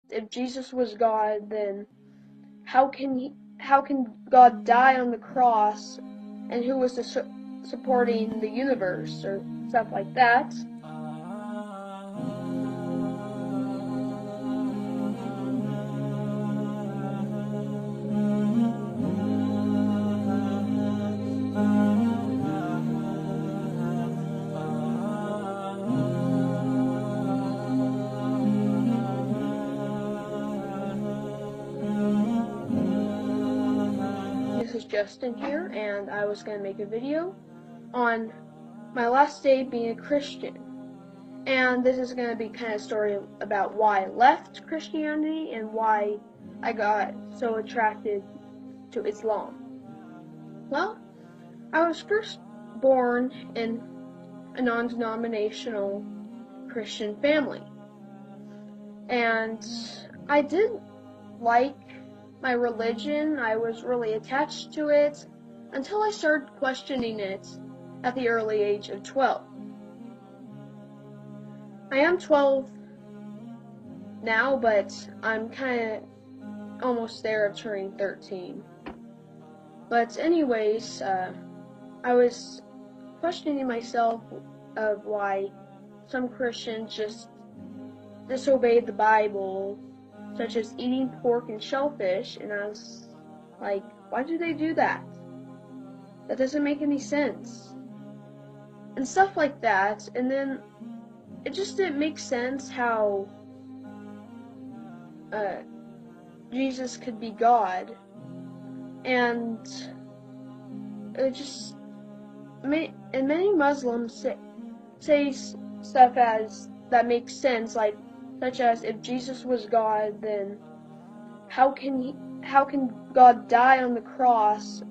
if Jesus was God, then how can God die on the cross, and who was supporting the universe, or stuff like that. This is Justin here, and I was going to make a video on my last day being a Christian. And this is going to be kind of a story about why I left Christianity and why I got so attracted to Islam. Well, I was first born in a non-denominational Christian family. And I did like my religion. I was really attached to it until I started questioning it at the early age of 12. I am 12 now, but I'm kind of almost there of turning 13. But anyways, I was questioning myself of why some Christians just disobeyed the Bible, such as eating pork and shellfish, and I was like, why do they do that? That doesn't make any sense. And stuff like that, and then it just didn't make sense how Jesus could be God, and it just, and many Muslims say stuff as that makes sense, like, such as, if Jesus was God, then how can God die on the cross,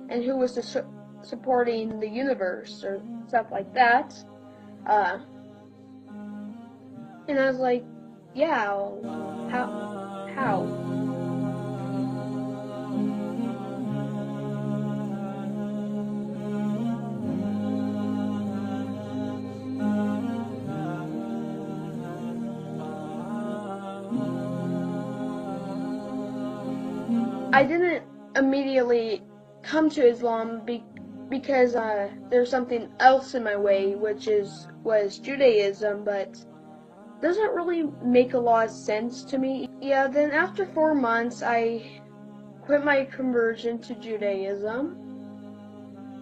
and who was supporting the universe, or stuff like that. And I was like, yeah, how? I didn't immediately come to Islam because there's something else in my way, which was Judaism, but doesn't really make a lot of sense to me. Yeah, then after 4 months, I quit my conversion to Judaism,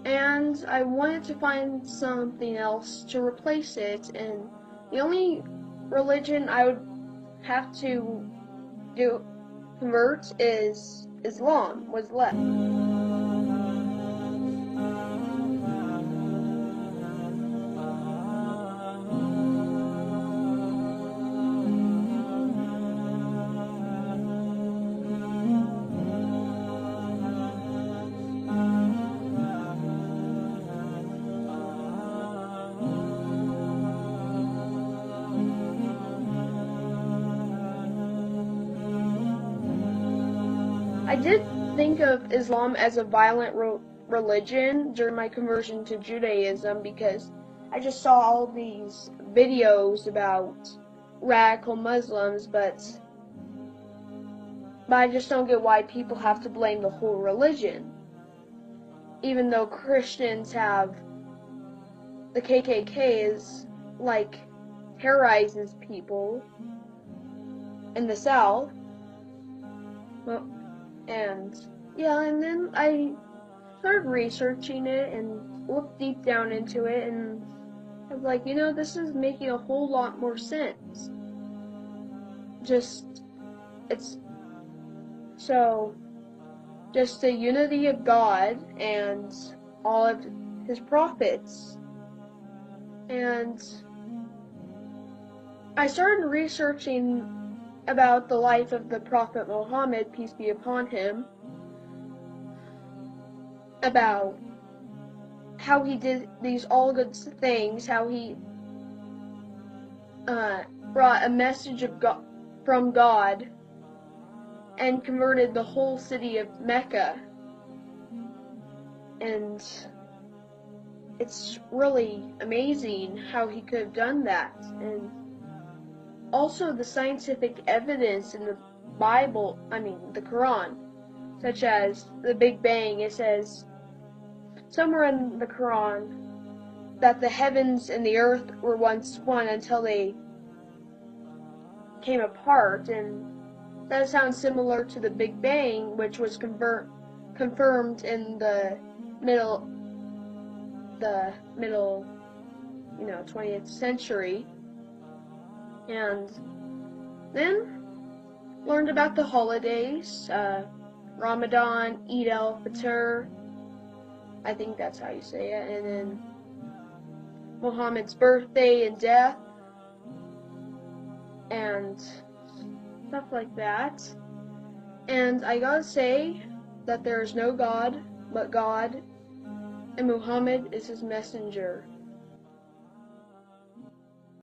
and I wanted to find something else to replace it, and the only religion I would have to convert is Islam was left. I did think of Islam as a violent religion during my conversion to Judaism, because I just saw all these videos about radical Muslims, but I just don't get why people have to blame the whole religion. Even though Christians have, the KKK is like terrorizes people in the South. Well, and then I started researching it and looked deep down into it, and I was like, this is making a whole lot more sense. Just the unity of God and all of his prophets. And I started researching about the life of the Prophet Muhammad, peace be upon him, about how he did these all good things, how he brought a message of God, from God, and converted the whole city of Mecca. And it's really amazing how he could have done that. And also the scientific evidence in the Bible, the Quran, such as the Big Bang. It says somewhere in the Quran that the heavens and the earth were once one until they came apart, and that sounds similar to the Big Bang, which was confirmed in the middle 20th century. And then learned about the holidays, Ramadan, Eid al-Fitr, I think that's how you say it, and then Muhammad's birthday and death, and stuff like that. And I gotta say that there is no God but God, and Muhammad is his messenger.